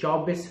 24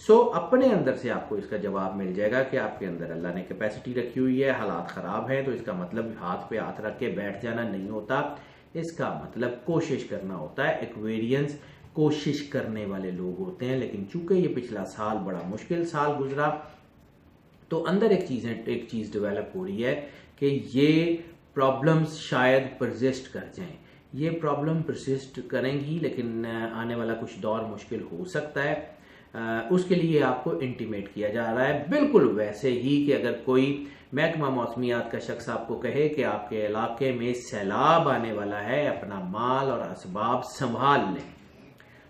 سو اپنے اندر سے آپ کو اس کا جواب مل جائے گا کہ آپ کے اندر اللہ نے کیپیسٹی رکھی ہوئی ہے. حالات خراب ہیں تو اس کا مطلب ہاتھ پہ ہاتھ رکھ کے بیٹھ جانا نہیں ہوتا, اس کا مطلب کوشش کرنا ہوتا ہے. ایکویرینس کوشش کرنے والے لوگ ہوتے ہیں, لیکن چونکہ یہ پچھلا سال بڑا مشکل سال گزرا تو اندر ایک چیز ڈیولپ ہو رہی ہے کہ یہ پرابلمز شاید پرزسٹ کر جائیں. یہ پرابلم پرسسٹ کریں گی لیکن آنے والا کچھ دور مشکل ہو سکتا ہے. اس کے لیے آپ کو انٹیمیٹ کیا جا رہا ہے, بالکل ویسے ہی کہ اگر کوئی محکمہ موسمیات کا شخص آپ کو کہے کہ آپ کے علاقے میں سیلاب آنے والا ہے, اپنا مال اور اسباب سنبھال لیں,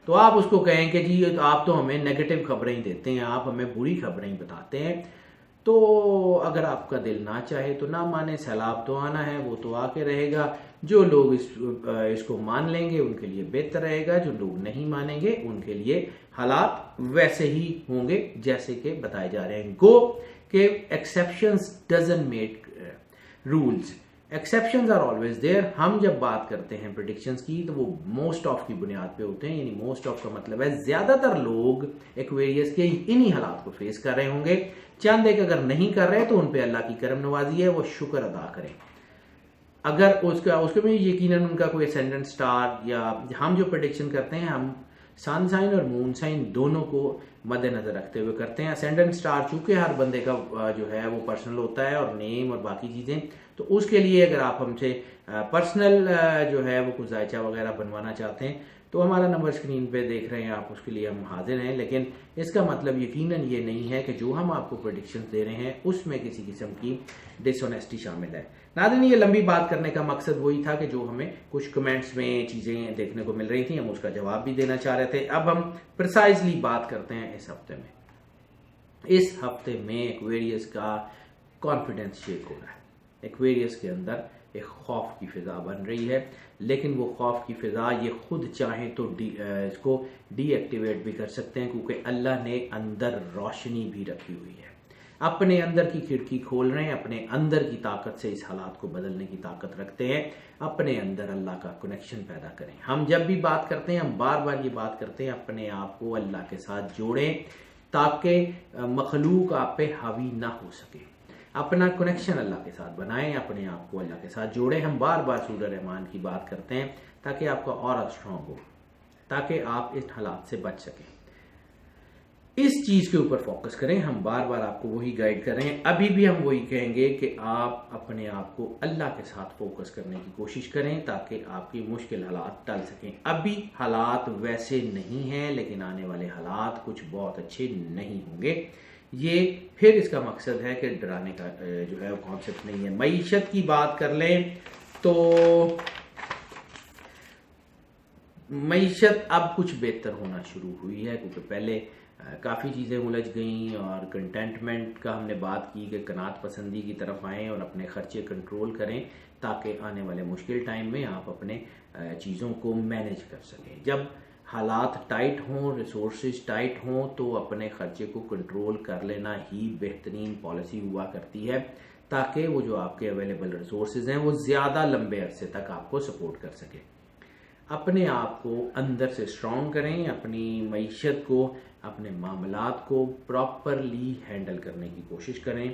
تو آپ اس کو کہیں کہ جی آپ تو ہمیں نیگیٹو خبریں ہی دیتے ہیں, آپ ہمیں بری خبریں ہی بتاتے ہیں. تو اگر آپ کا دل نہ چاہے تو نہ مانے, سیلاب تو آنا ہے, وہ تو آ کے رہے گا. جو لوگ اس کو مان لیں گے ان کے لیے بہتر رہے گا, جو لوگ نہیں مانیں گے ان کے لیے حالات ویسے ہی ہوں گے جیسے کہ بتائے جا رہے ہیں. گو کہ exceptions doesn't make rules, exceptions are always there. ہم جب بات کرتے ہیں پریڈکشنز کی تو وہ موسٹ آف کی بنیاد پہ ہوتے ہیں, یعنی موسٹ آف کا مطلب ہے زیادہ تر لوگ ایکویریس کے انہی حالات کو فیس کر رہے ہوں گے. چند ایک اگر نہیں کر رہے تو ان پہ اللہ کی کرم نوازی ہے, وہ شکر ادا کریں. اگر اس میں یقیناً ان کا کوئی اسینڈنٹ سٹار, یا ہم جو پریڈکشن کرتے ہیں ہم سن سائن اور مون سائن دونوں کو مد نظر رکھتے ہوئے کرتے ہیں. اسینڈنٹ سٹار چونکہ ہر بندے کا جو ہے وہ پرسنل ہوتا ہے, اور نیم اور باقی چیزیں, تو اس کے لیے اگر آپ ہم سے پرسنل جو ہے وہ کچھ ذائچہ وغیرہ بنوانا چاہتے ہیں تو ہمارا نمبر اسکرین پہ دیکھ رہے ہیں آپ, اس کے لیے ہم حاضر ہیں. لیکن اس کا مطلب یقیناً یہ نہیں ہے کہ جو ہم آپ کو پریڈکشنز دے رہے ہیں اس میں کسی قسم کی ڈس آنیسٹی شامل ہے. ناظرین, یہ لمبی بات کرنے کا مقصد وہی تھا کہ جو ہمیں کچھ کمنٹس میں چیزیں دیکھنے کو مل رہی تھیں ہم اس کا جواب بھی دینا چاہ رہے تھے. اب ہم پرسائزلی بات کرتے ہیں اس ہفتے میں. اس ہفتے میں ایکویریس کا کانفیڈنس شیک ہو رہا ہے. ایکویریس کے اندر ایک خوف کی فضا بن رہی ہے, لیکن وہ خوف کی فضا یہ خود چاہیں تو اس کو ڈی ایکٹیویٹ بھی کر سکتے ہیں, کیونکہ اللہ نے اندر روشنی بھی رکھی ہوئی ہے. اپنے اندر کی کھڑکی کھول رہے ہیں, اپنے اندر کی طاقت سے اس حالات کو بدلنے کی طاقت رکھتے ہیں. اپنے اندر اللہ کا کنیکشن پیدا کریں. ہم جب بھی بات کرتے ہیں ہم بار بار یہ بات کرتے ہیں اپنے آپ کو اللہ کے ساتھ جوڑیں تاکہ مخلوق آپ پہ حاوی نہ ہو سکے. اپنا کنیکشن اللہ کے ساتھ بنائیں, اپنے آپ کو اللہ کے ساتھ جوڑیں. ہم بار بار سورہ رحمان کی بات کرتے ہیں تاکہ آپ کا اورا اسٹرانگ ہو, تاکہ آپ اس حالات سے بچ سکیں. اس چیز کے اوپر فوکس کریں. ہم بار بار آپ کو وہی گائیڈ کر رہے ہیں. ابھی بھی ہم وہی کہیں گے کہ آپ اپنے آپ کو اللہ کے ساتھ فوکس کرنے کی کوشش کریں تاکہ آپ کی مشکل حالات ٹل سکیں. ابھی حالات ویسے نہیں ہیں لیکن آنے والے حالات کچھ بہت اچھے نہیں ہوں گے. یہ پھر اس کا مقصد ہے کہ ڈرانے کا جو ہے وہ کانسیپٹ نہیں ہے. معیشت کی بات کر لیں تو معیشت اب کچھ بہتر ہونا شروع ہوئی ہے, کیونکہ پہلے کافی چیزیں الجھ گئیں اور کنٹینٹمنٹ کا ہم نے بات کی کہ قناعت پسندی کی طرف آئیں اور اپنے خرچے کنٹرول کریں تاکہ آنے والے مشکل ٹائم میں آپ اپنے چیزوں کو مینیج کر سکیں. جب حالات ٹائٹ ہوں, ریسورسز ٹائٹ ہوں, تو اپنے خرچے کو کنٹرول کر لینا ہی بہترین پالیسی ہوا کرتی ہے تاکہ وہ جو آپ کے اویلیبل ریسورسز ہیں وہ زیادہ لمبے عرصے تک آپ کو سپورٹ کر سکے. اپنے آپ کو اندر سے اسٹرانگ کریں, اپنی معیشت کو, اپنے معاملات کو پراپرلی ہینڈل کرنے کی کوشش کریں.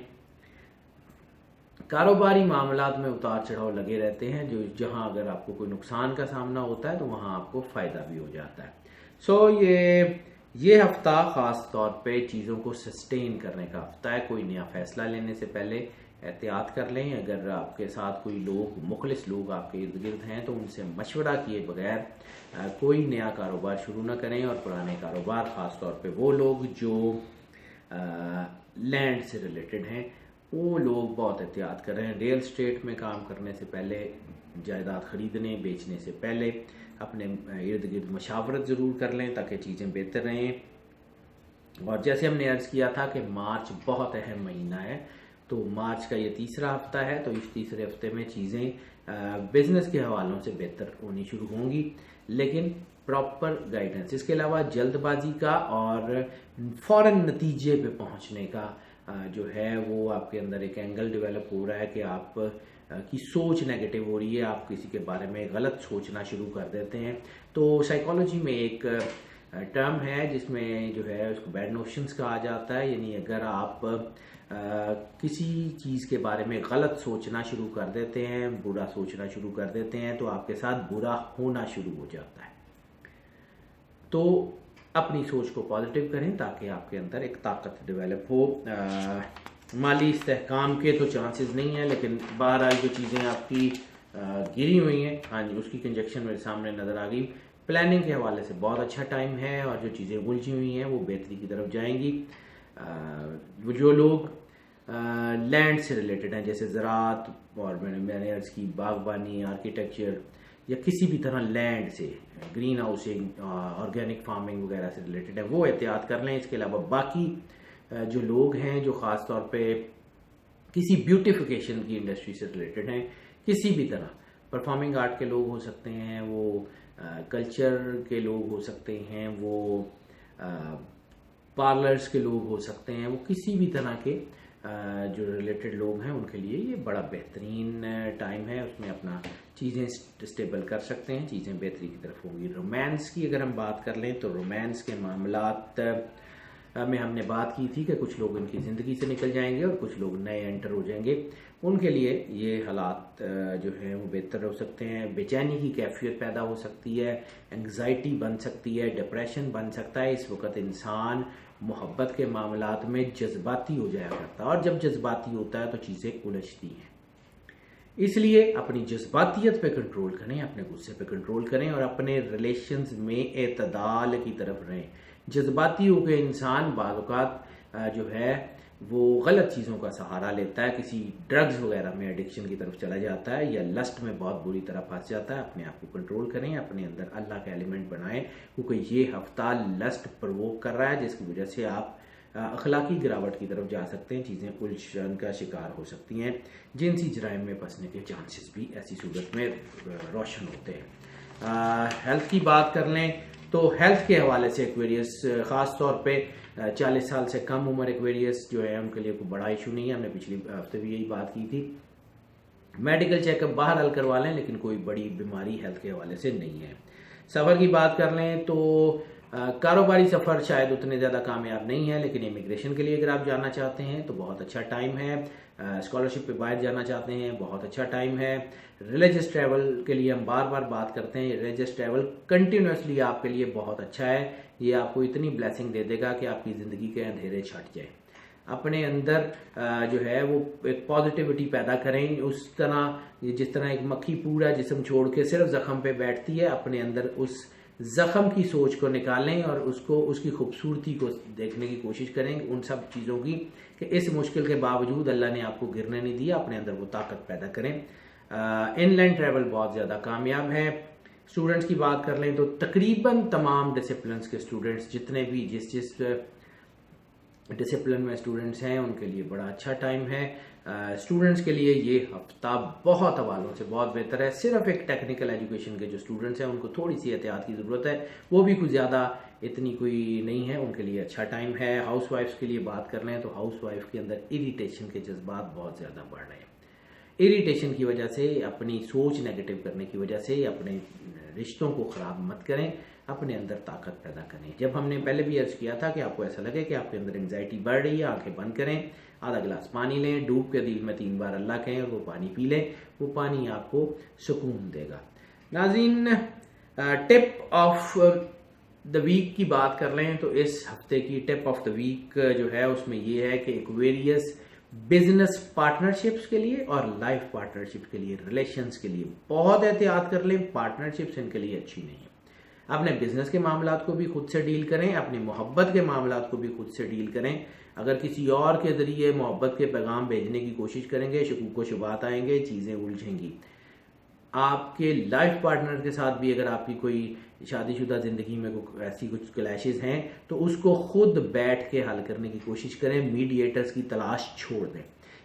کاروباری معاملات میں اتار چڑھاؤ لگے رہتے ہیں, جو جہاں اگر آپ کو کوئی نقصان کا سامنا ہوتا ہے تو وہاں آپ کو فائدہ بھی ہو جاتا ہے. سو یہ ہفتہ خاص طور پہ چیزوں کو سسٹین کرنے کا ہفتہ ہے. کوئی نیا فیصلہ لینے سے پہلے احتیاط کر لیں. اگر آپ کے ساتھ کوئی لوگ, مخلص لوگ آپ کے ارد گرد ہیں تو ان سے مشورہ کیے بغیر کوئی نیا کاروبار شروع نہ کریں. اور پرانے کاروبار, خاص طور پہ وہ لوگ جو لینڈ سے ریلیٹڈ ہیں, وہ لوگ بہت احتیاط کر رہے ہیں. ریئل اسٹیٹ میں کام کرنے سے پہلے, جائیداد خریدنے بیچنے سے پہلے اپنے ارد گرد مشاورت ضرور کر لیں تاکہ چیزیں بہتر رہیں. اور جیسے ہم نے عرض کیا تھا کہ مارچ بہت اہم مہینہ ہے, تو مارچ کا یہ تیسرا ہفتہ ہے, تو اس تیسرے ہفتے میں چیزیں بزنس کے حوالوں سے بہتر ہونی شروع ہوں گی, لیکن پراپر گائیڈنس. اس کے علاوہ جلد بازی کا اور فوراً نتیجے پہ پہنچنے کا جو ہے وہ آپ کے اندر ایک اینگل ڈیولپ ہو رہا ہے کہ آپ کی سوچ نیگیٹو ہو رہی ہے, آپ کسی کے بارے میں غلط سوچنا شروع کر دیتے ہیں. تو سائیکالوجی میں ایک ٹرم ہے جس میں جو ہے اس کو بیڈ نوشنز کہا جاتا ہے، یعنی اگر آپ کسی چیز کے بارے میں غلط سوچنا شروع کر دیتے ہیں، برا سوچنا شروع کر دیتے ہیں تو آپ کے ساتھ برا ہونا شروع ہو جاتا ہے۔ تو اپنی سوچ کو پازیٹیو کریں تاکہ آپ کے اندر ایک طاقت ڈیولپ ہو۔ مالی استحکام کے تو چانسز نہیں ہیں، لیکن بہرحال جو چیزیں آپ کی گری ہوئی ہیں، ہاں جی، اس کی کنجکشن میرے سامنے نظر آ گئی۔ پلاننگ کے حوالے سے بہت اچھا ٹائم ہے، اور جو چیزیں الجھی ہوئی ہیں وہ بہتری کی طرف جائیں گی۔ جو لوگ لینڈ سے ریلیٹڈ ہیں، جیسے زراعت اور میں نے عرض کی باغبانی، آرکیٹیکچر یا کسی بھی طرح لینڈ سے، گرین ہاؤسنگ، آرگینک فارمنگ وغیرہ سے ریلیٹڈ ہے، وہ احتیاط کر لیں۔ اس کے علاوہ باقی جو لوگ ہیں جو خاص طور پہ کسی بیوٹیفیکیشن کی انڈسٹری سے ریلیٹڈ ہیں، کسی بھی طرح پرفارمنگ آرٹ کے لوگ ہو سکتے ہیں، وہ کلچر کے لوگ ہو سکتے ہیں، وہ پارلرز کے لوگ ہو سکتے ہیں، وہ کسی بھی طرح کے جو ریلیٹڈ لوگ ہیں ان کے لیے یہ بڑا بہترین ٹائم ہے۔ اس میں اپنا چیزیں اسٹیبل کر سکتے ہیں، چیزیں بہتری کی طرف ہوں گی۔ رومانس کی اگر ہم بات کر لیں تو رومانس کے معاملات میں ہم نے بات کی تھی کہ کچھ لوگ ان کی زندگی سے نکل جائیں گے اور کچھ لوگ نئے انٹر ہو جائیں گے۔ ان کے لیے یہ حالات جو ہیں وہ بہتر ہو سکتے ہیں۔ بے چینی کی کیفیت پیدا ہو سکتی ہے، انگزائٹی بن سکتی ہے، ڈپریشن بن سکتا ہے۔ اس وقت انسان محبت کے معاملات میں جذباتی ہو جایا کرتا ہے، اور جب جذباتی ہوتا ہے تو چیزیں الجھتی ہیں۔ اس لیے اپنی جذباتیت پہ کنٹرول کریں، اپنے غصے پہ کنٹرول کریں، اور اپنے ریلیشنز میں اعتدال کی طرف رہیں۔ جذباتی ہو کے انسان بعض اوقات جو ہے وہ غلط چیزوں کا سہارا لیتا ہے، کسی ڈرگز وغیرہ میں ایڈکشن کی طرف چلا جاتا ہے، یا لسٹ میں بہت بری طرح پھنس جاتا ہے۔ اپنے آپ کو کنٹرول کریں، اپنے اندر اللہ کا ایلیمنٹ بنائیں، کیونکہ یہ ہفتہ لسٹ پرووک کر رہا ہے، جس کی وجہ سے آپ اخلاقی گراوٹ کی طرف جا سکتے ہیں، چیزیں الجھن کا شکار ہو سکتی ہیں، جنسی جرائم میں پھنسنے کے چانسز بھی ایسی صورت میں روشن ہوتے ہیں۔ ہیلتھ کی بات کر لیں تو ہیلتھ کے حوالے سے ایکویریس، خاص طور پہ 40 سال سے کم عمر ایکویریس جو ہے ان کے لیے کوئی بڑا ایشو نہیں ہے۔ ہم نے پچھلی ہفتے بھی یہی بات کی تھی۔ میڈیکل چیک اپ باہر حل کروا لیں، لیکن کوئی بڑی بیماری ہیلتھ کے حوالے سے نہیں ہے۔ سفر کی بات کر لیں تو کاروباری سفر شاید اتنے زیادہ کامیاب نہیں ہے، لیکن امیگریشن کے لیے اگر آپ جانا چاہتے ہیں تو بہت اچھا ٹائم ہے۔ اسکالرشپ پہ باہر جانا چاہتے ہیں، بہت اچھا ٹائم ہے۔ ریلیجس ٹریول کے لیے ہم بار بار بات کرتے ہیں، ریلیجس ٹریول کنٹینیوسلی آپ کے لیے بہت اچھا ہے۔ یہ آپ کو اتنی بلیسنگ دے دے گا کہ آپ کی زندگی کے اندھیرے چھٹ جائیں۔ اپنے اندر جو ہے وہ ایک پازیٹیوٹی پیدا کریں، اس طرح جس طرح ایک مکھی پورا جسم چھوڑ کے صرف زخم پہ بیٹھتی ہے، اپنے اندر اس زخم کی سوچ کو نکالیں اور اس کی خوبصورتی کو دیکھنے کی کوشش کریں، ان سب چیزوں کی، کہ اس مشکل کے باوجود اللہ نے آپ کو گرنے نہیں دیا، اپنے اندر وہ طاقت پیدا کریں۔ ان لینڈ ٹریول بہت زیادہ کامیاب ہے۔ اسٹوڈنٹس کی بات کر لیں تو تقریباً تمام ڈسپلنس کے اسٹوڈنٹس، جتنے بھی جس ڈسپلن میں اسٹوڈنٹس ہیں، ان کے لیے بڑا اچھا ٹائم ہے۔ اسٹوڈنٹس کے لیے یہ ہفتہ بہت حوالوں سے بہت بہتر ہے۔ صرف ایک ٹیکنیکل ایجوکیشن کے جو اسٹوڈنٹس ہیں ان کو تھوڑی سی احتیاط کی ضرورت ہے، وہ بھی کچھ زیادہ اتنی کوئی نہیں ہے، ان کے لیے اچھا ٹائم ہے۔ ہاؤس وائفس کے لیے بات کر لیں تو ہاؤس وائف کے اندر اریٹیشن کے جذبات بہت زیادہ بڑھ رہے ہیں۔ اریٹیشن کی وجہ سے، اپنی سوچ نیگیٹو کرنے کی وجہ سے اپنے رشتوں کو خراب مت کریں، اپنے اندر طاقت پیدا کریں۔ جب ہم نے پہلے بھی عرض کیا تھا کہ آپ کو ایسا لگے کہ آپ کے اندر انگزائٹی بڑھ رہی ہے، آنکھیں بند کریں، آدھا گلاس پانی لیں، ڈوب کے دل میں 3 بار اللہ کہیں اور وہ پانی پی لیں، وہ پانی آپ کو سکون دے گا۔ ناظرین، ٹپ آف دا ویک کی بات کر لیں تو اس ہفتے کی ٹپ آف دا ویک جو ہے اس میں یہ ہے کہ ایکویریس بزنس پارٹنرشپس کے لیے اور لائف پارٹنرشپ کے لیے، ریلیشنز کے لیے بہت احتیاط کر لیں۔ پارٹنرشپس ان کے لیے اچھی نہیں ہے۔ اپنے بزنس کے معاملات کو بھی خود سے ڈیل کریں، اپنی محبت کے معاملات کو بھی خود سے ڈیل کریں۔ اگر کسی اور کے ذریعے محبت کے پیغام بھیجنے کی کوشش کریں گے، شکوک و شبہات آئیں گے، چیزیں الجھیں گی۔ آپ کے لائف پارٹنر کے ساتھ بھی اگر آپ کی کوئی شادی شدہ زندگی میں ایسی کچھ کلیشز ہیں تو اس کو خود بیٹھ کے حل کرنے کی کوشش کریں، میڈیٹرز کی تلاش چھوڑ دیں۔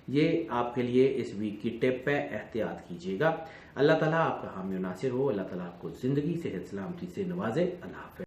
یہ آپ کے لیے اس ویک کی ٹپ ہے، احتیاط کیجیے گا۔ اللہ تعالیٰ آپ کا حامی و ناصر ہو، اللہ تعالیٰ آپ کو زندگی صحت سلامتی سے نوازے۔ اللہ حافظ۔